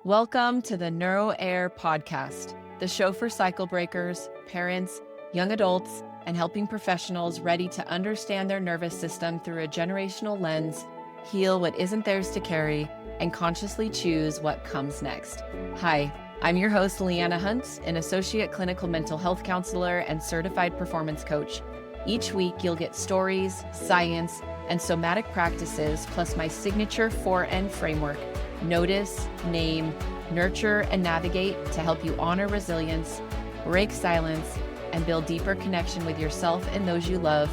Welcome to the NeuroHeir Podcast, the show for cycle breakers, parents, young adults, and helping professionals ready to understand their nervous system through a generational lens, heal what isn't theirs to carry, and consciously choose what comes next. Hi, I'm your host, Leanna Hunt, an associate clinical mental health counselor and certified performance coach. Each week, you'll get stories, science, and somatic practices, plus my signature 4N framework: notice, name, nurture, and navigate, to help you honor resilience, break silence, and build deeper connection with yourself and those you love,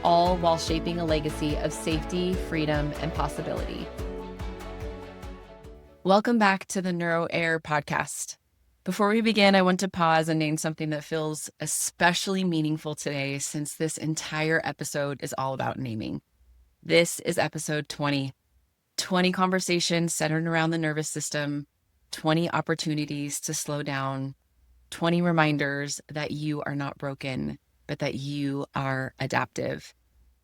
all while shaping a legacy of safety, freedom, and possibility. Welcome back to the NeuroHeir Podcast. Before we begin, I want to pause and name something that feels especially meaningful today, since this entire episode is all about naming. This is episode 20. 20 conversations centered around the nervous system, 20 opportunities to slow down, 20 reminders that you are not broken, but that you are adaptive.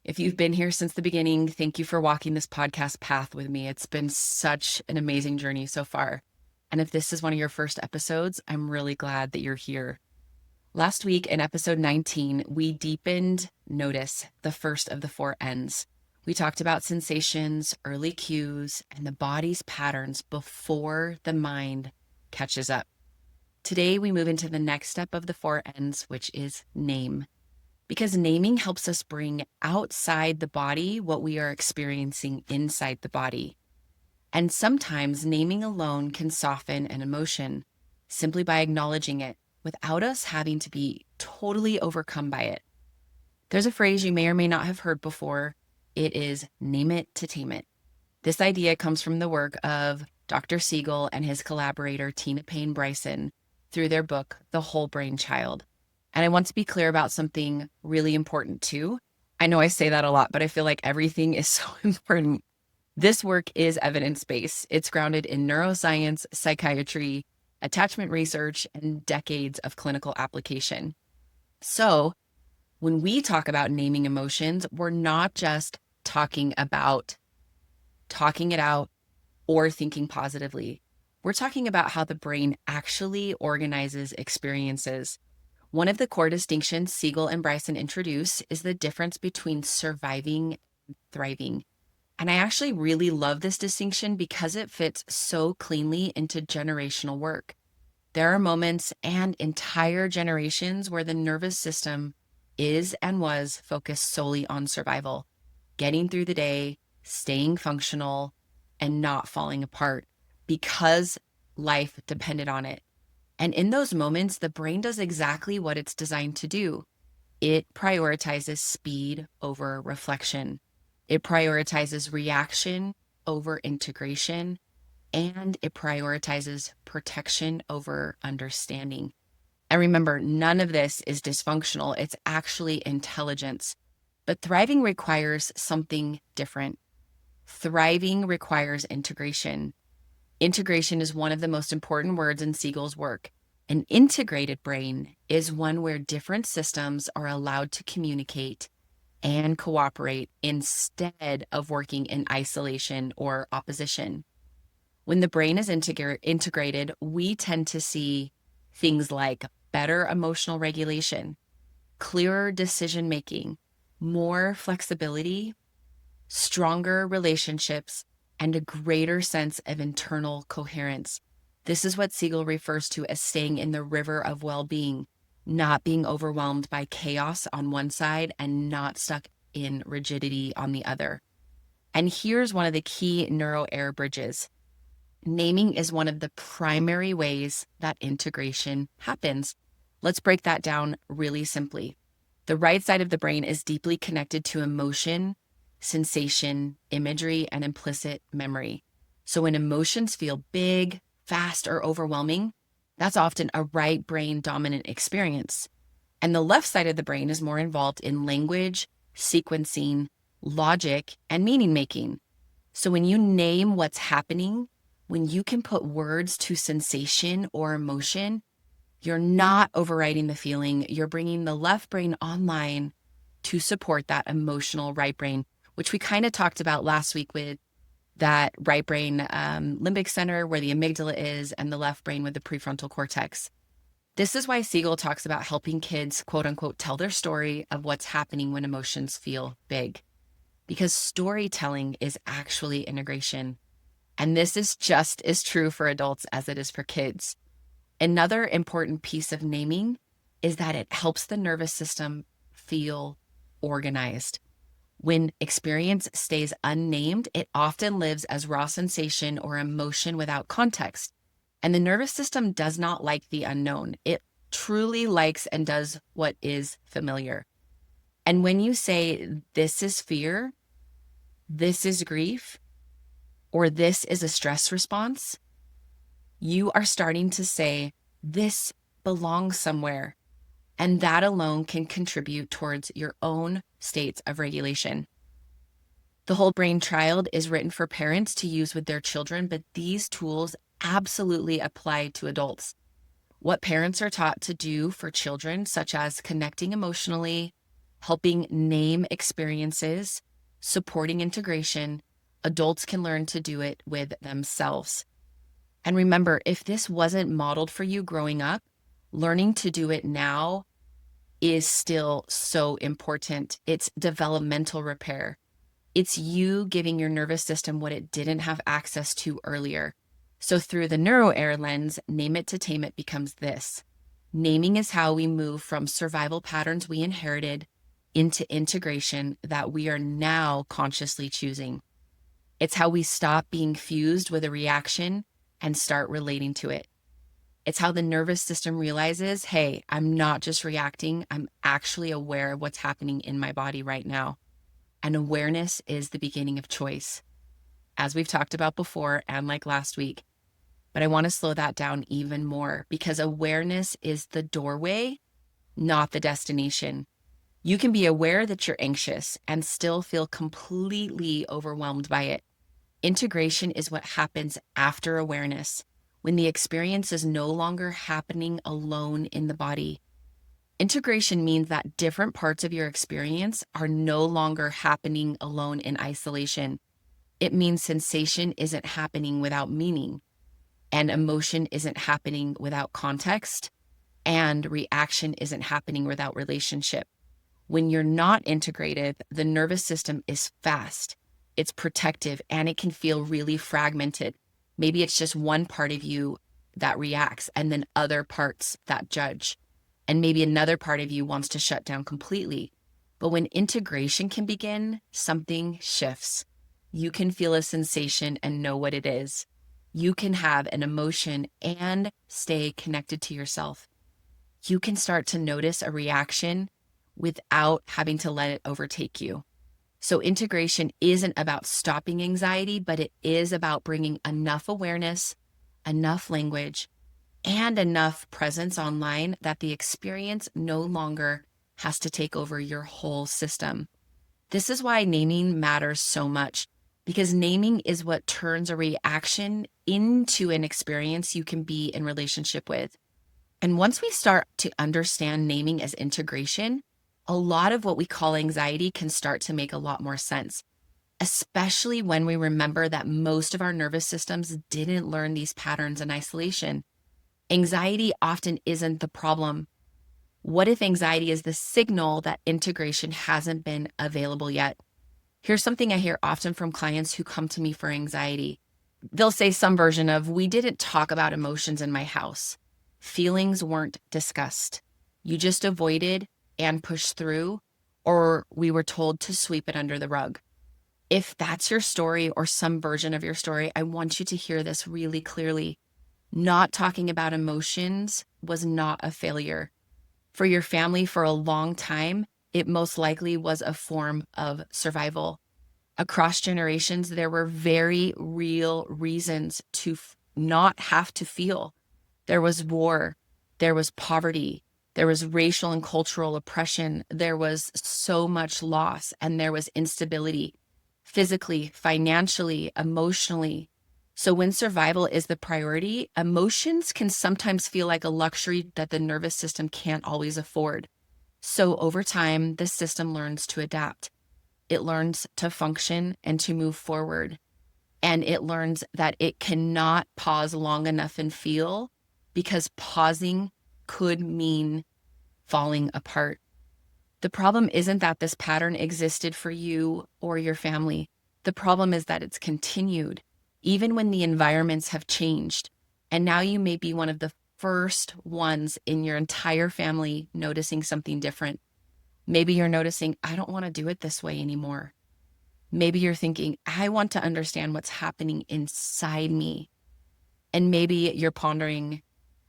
If you've been here since the beginning, thank you for walking this podcast path with me. It's been such an amazing journey so far. And if this is one of your first episodes, I'm really glad that you're here. Last week in episode 19, we deepened notice, the first of the 4 N's. We talked about sensations, early cues, and the body's patterns before the mind catches up. Today, we move into the next step of the 4 N's, which is name. Because naming helps us bring outside the body what we are experiencing inside the body. And sometimes naming alone can soften an emotion simply by acknowledging it without us having to be totally overcome by it. There's a phrase you may or may not have heard before. It is name it to tame it. This idea comes from the work of Dr. Siegel and his collaborator, Tame Bryson, through their book, The Whole Brain Child. And I want to be clear about something really important too. I know I say that a lot, but I feel like everything is so important. This work is evidence-based. It's grounded in neuroscience, psychiatry, attachment research, and decades of clinical application. So when we talk about naming emotions, we're not just talking about talking it out or thinking positively. We're talking about how the brain actually organizes experiences. One of the core distinctions Siegel and Bryson introduce is the difference between surviving and thriving. And I actually really love this distinction because it fits so cleanly into generational work. There are moments and entire generations where the nervous system is and was focused solely on survival, getting through the day, staying functional, and not falling apart because life depended on it. And in those moments, the brain does exactly what it's designed to do. It prioritizes speed over reflection. It prioritizes reaction over integration, and it prioritizes protection over understanding. And remember, none of this is dysfunctional. It's actually intelligence. But thriving requires something different. Thriving requires integration. Integration is one of the most important words in Siegel's work. An integrated brain is one where different systems are allowed to communicate and cooperate instead of working in isolation or opposition. When the brain is integrated, we tend to see things like better emotional regulation, clearer decision-making, more flexibility, stronger relationships, and a greater sense of internal coherence. This is what Siegel refers to as staying in the river of well-being, not being overwhelmed by chaos on one side and not stuck in rigidity on the other. And here's one of the key NeuroHeir bridges. Naming is one of the primary ways that integration happens. Let's break that down really simply. The right side of the brain is deeply connected to emotion, sensation, imagery, and implicit memory. So when emotions feel big, fast, or overwhelming, that's often a right brain dominant experience. And the left side of the brain is more involved in language, sequencing, logic, and meaning making. So when you name what's happening, when you can put words to sensation or emotion, you're not overriding the feeling. You're bringing the left brain online to support that emotional right brain, which we kind of talked about last week with that right brain limbic center where the amygdala is, and the left brain with the prefrontal cortex. This is why Siegel talks about helping kids, quote unquote, tell their story of what's happening when emotions feel big. Because storytelling is actually integration. And this is just as true for adults as it is for kids. Another important piece of naming is that it helps the nervous system feel organized. When experience stays unnamed, it often lives as raw sensation or emotion without context. And the nervous system does not like the unknown. It truly likes and does what is familiar. And when you say, this is fear, this is grief, or this is a stress response, you are starting to say, this belongs somewhere. And that alone can contribute towards your own states of regulation. The whole brain trial is written for parents to use with their children, but these tools absolutely apply to adults. What parents are taught to do for children, such as connecting emotionally, helping name experiences, supporting integration, adults can learn to do it with themselves. And remember, if this wasn't modeled for you growing up, learning to do it now is still so important. It's developmental repair. It's you giving your nervous system what it didn't have access to earlier. So through the NeuroHeir lens, name it to tame it becomes this. Naming is how we move from survival patterns we inherited into integration that we are now consciously choosing. It's how we stop being fused with a reaction and start relating to it. It's how the nervous system realizes, hey, I'm not just reacting, I'm actually aware of what's happening in my body right now. And awareness is the beginning of choice, as we've talked about before and like last week. But I want to slow that down even more because awareness is the doorway, not the destination. You can be aware that you're anxious and still feel completely overwhelmed by it. Integration is what happens after awareness, when the experience is no longer happening alone in the body. Integration means that different parts of your experience are no longer happening alone in isolation. It means sensation isn't happening without meaning, and emotion isn't happening without context, and reaction isn't happening without relationship. When you're not integrated, the nervous system is fast, it's protective, and it can feel really fragmented. Maybe it's just one part of you that reacts and then other parts that judge. And maybe another part of you wants to shut down completely. But when integration can begin, something shifts. You can feel a sensation and know what it is. You can have an emotion and stay connected to yourself. You can start to notice a reaction without having to let it overtake you. So integration isn't about stopping anxiety, but it is about bringing enough awareness, enough language, and enough presence online that the experience no longer has to take over your whole system. This is why naming matters so much, because naming is what turns a reaction into an experience you can be in relationship with. And once we start to understand naming as integration, a lot of what we call anxiety can start to make a lot more sense, especially when we remember that most of our nervous systems didn't learn these patterns in isolation. Anxiety often isn't the problem. What if anxiety is the signal that integration hasn't been available yet? Here's something I hear often from clients who come to me for anxiety. They'll say some version of, we didn't talk about emotions in my house. Feelings weren't discussed. You just avoided and pushed through, or we were told to sweep it under the rug. If that's your story or some version of your story, I want you to hear this really clearly. Not talking about emotions was not a failure. For your family for a long time, it most likely was a form of survival. Across generations, there were very real reasons to not have to feel. There was war, there was poverty, there was racial and cultural oppression, there was so much loss, and there was instability, physically, financially, emotionally. So when survival is the priority, emotions can sometimes feel like a luxury that the nervous system can't always afford. So over time, the system learns to adapt. It learns to function and to move forward. And it learns that it cannot pause long enough and feel, because pausing could mean falling apart. The problem isn't that this pattern existed for you or your family. The problem is that it's continued, even when the environments have changed. And now you may be one of the first ones in your entire family noticing something different. Maybe you're noticing, I don't want to do it this way anymore. Maybe you're thinking, I want to understand what's happening inside me. And maybe you're pondering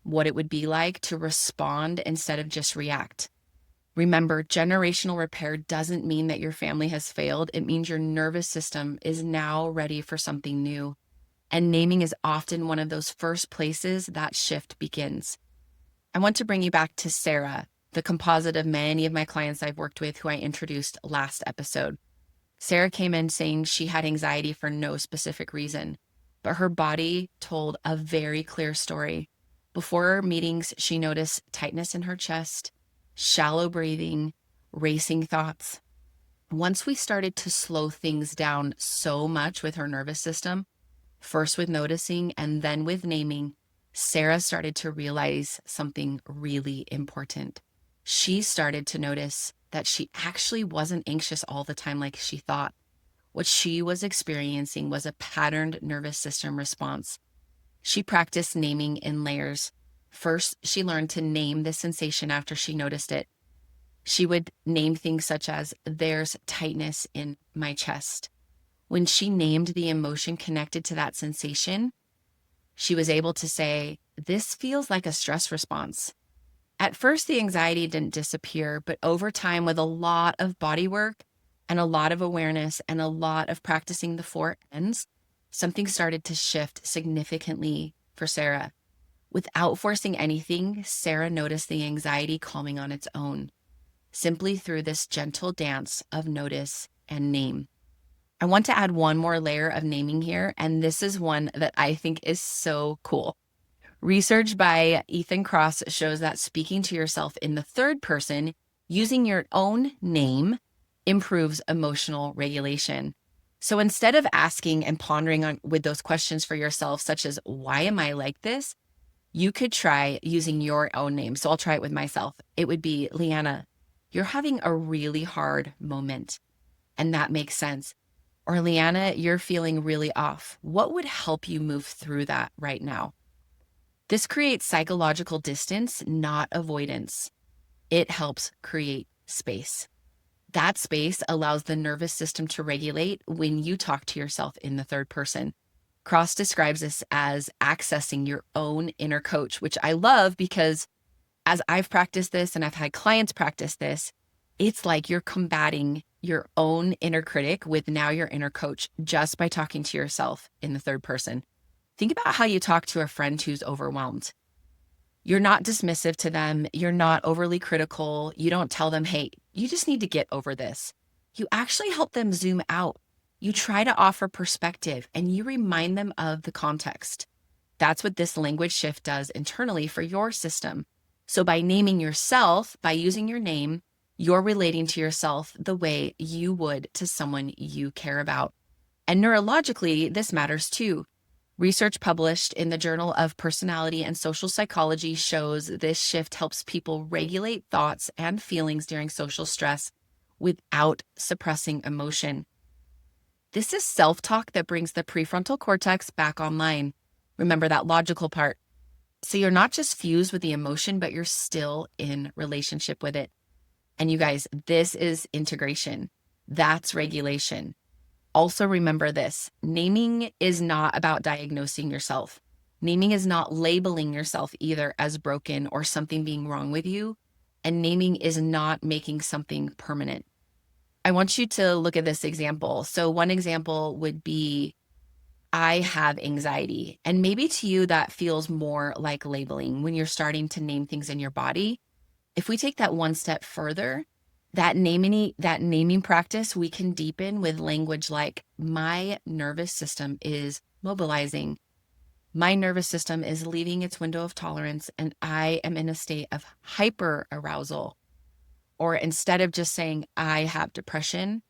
what it would be like to respond instead of just react. Remember, generational repair doesn't mean that your family has failed. It means your nervous system is now ready for something new. And naming is often one of those first places that shift begins. I want to bring you back to Sarah, the composite of many of my clients I've worked with who I introduced last episode. Sarah came in saying she had anxiety for no specific reason, but her body told a very clear story. Before our meetings, she noticed tightness in her chest, shallow breathing, racing thoughts. Once we started to slow things down so much with her nervous system, first with noticing and then with naming, Sarah started to realize something really important. She started to notice that she actually wasn't anxious all the time like she thought. What she was experiencing was a patterned nervous system response. She practiced naming in layers. First, she learned to name the sensation after she noticed it. She would name things such as, there's tightness in my chest. When she named the emotion connected to that sensation, she was able to say, this feels like a stress response. At first, the anxiety didn't disappear, but over time, with a lot of body work and a lot of awareness and a lot of practicing the 4 N's, something started to shift significantly for Sarah. Without forcing anything, Sarah noticed the anxiety calming on its own, simply through this gentle dance of notice and name. I want to add one more layer of naming here, and this is one that I think is so cool. Research by Ethan Cross shows that speaking to yourself in the third person, using your own name, improves emotional regulation. So instead of asking and pondering on with those questions for yourself, such as, why am I like this? You could try using your own name. So I'll try it with myself. It would be, Leanna, you're having a really hard moment, and that makes sense. Or Leanna, you're feeling really off. What would help you move through that right now? This creates psychological distance, not avoidance. It helps create space. That space allows the nervous system to regulate when you talk to yourself in the third person. Cross describes this as accessing your own inner coach, which I love because as I've practiced this and I've had clients practice this, it's like you're combating your own inner critic with now your inner coach just by talking to yourself in the third person. Think about how you talk to a friend who's overwhelmed. You're not dismissive to them. You're not overly critical. You don't tell them, hey, you just need to get over this. You actually help them zoom out. You try to offer perspective and you remind them of the context. That's what this language shift does internally for your system. So by naming yourself, by using your name, you're relating to yourself the way you would to someone you care about. And neurologically, this matters too. Research published in the Journal of Personality and Social Psychology shows this shift helps people regulate thoughts and feelings during social stress without suppressing emotion. This is self-talk that brings the prefrontal cortex back online. Remember that logical part. So you're not just fused with the emotion, but you're still in relationship with it. And you guys, this is integration. That's regulation. Also remember this, naming is not about diagnosing yourself. Naming is not labeling yourself either as broken or something being wrong with you. And naming is not making something permanent. I want you to look at this example. So one example would be, I have anxiety. And maybe to you that feels more like labeling when you're starting to name things in your body. If we take that one step further, that naming practice, we can deepen with language like, my nervous system is mobilizing. My nervous system is leaving its window of tolerance and I am in a state of hyper arousal. Or instead of just saying, I have depression,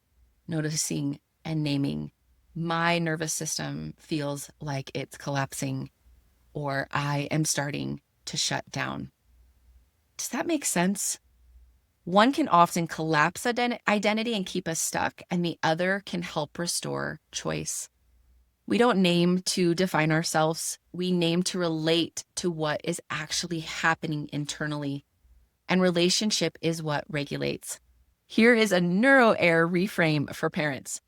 noticing and naming, my nervous system feels like it's collapsing, or I am starting to shut down. Does that make sense? One can often collapse identity and keep us stuck, and the other can help restore choice. We don't name to define ourselves. We name to relate to what is actually happening internally. And relationship is what regulates. Here is a NeuroHeir reframe for parents.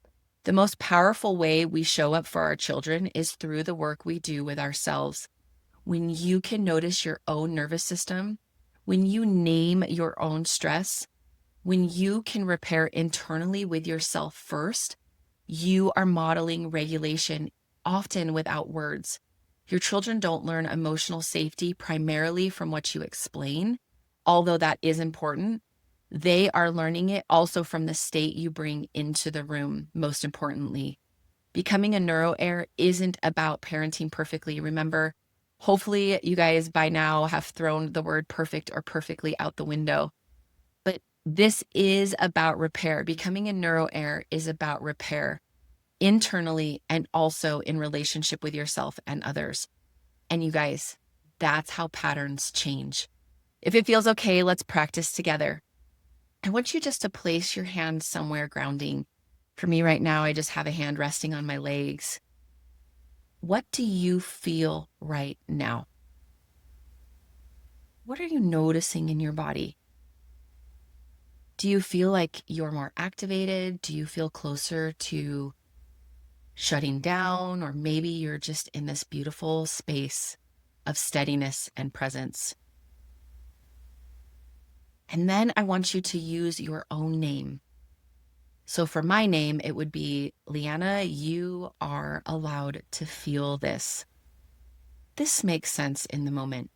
The most powerful way we show up for our children is through the work we do with ourselves. When you can notice your own nervous system, when you name your own stress, when you can repair internally with yourself first, you are modeling regulation, often without words. Your children don't learn emotional safety primarily from what you explain, although that is important. They are learning it also from the state you bring into the room, most importantly. Becoming a NeuroHeir isn't about parenting perfectly. Remember, hopefully you guys by now have thrown the word perfect or perfectly out the window. But this is about repair. Becoming a NeuroHeir is about repair internally and also in relationship with yourself and others. And you guys, that's how patterns change. If it feels okay, let's practice together. I want you just to place your hand somewhere grounding. For me right now, I just have a hand resting on my legs. What do you feel right now? What are you noticing in your body? Do you feel like you're more activated? Do you feel closer to shutting down? Or maybe you're just in this beautiful space of steadiness and presence. And then I want you to use your own name. So for my name, it would be Leanna. You are allowed to feel this. This makes sense in the moment.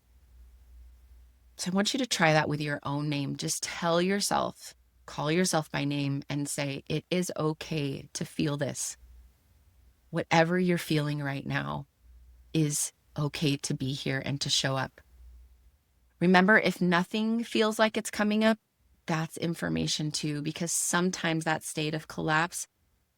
So I want you to try that with your own name. Just tell yourself, call yourself by name and say, it is okay to feel this. Whatever you're feeling right now is okay to be here and to show up. Remember, if nothing feels like it's coming up, that's information too, because sometimes that state of collapse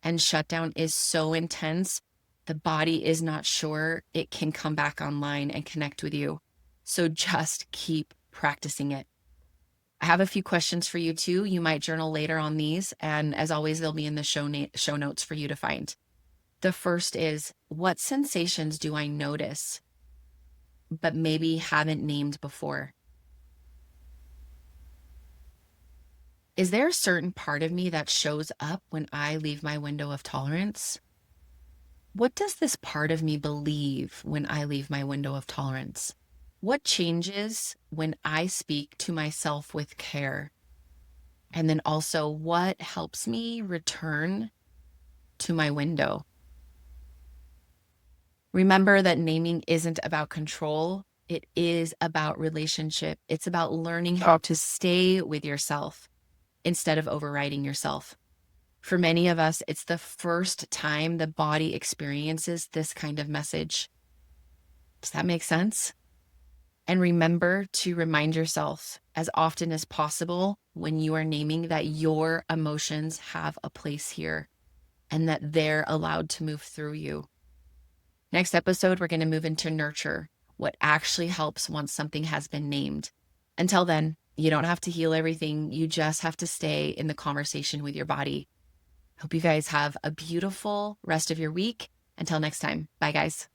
and shutdown is so intense, the body is not sure it can come back online and connect with you. So just keep practicing it. I have a few questions for you too. You might journal later on these. And as always, they'll be in the show notes for you to find. The first is, what sensations do I notice, but maybe haven't named before? Is there a certain part of me that shows up when I leave my window of tolerance? What does this part of me believe when I leave my window of tolerance? What changes when I speak to myself with care? And then also, what helps me return to my window? Remember that naming isn't about control. It is about relationship. It's about learning how to stay with yourself instead of overriding yourself. For many of us, it's the first time the body experiences this kind of message. Does that make sense? And remember to remind yourself as often as possible when you are naming that your emotions have a place here and that they're allowed to move through you. Next episode, we're going to move into nurture, what actually helps once something has been named. Until then, you don't have to heal everything. You just have to stay in the conversation with your body. Hope you guys have a beautiful rest of your week. Until next time. Bye, guys.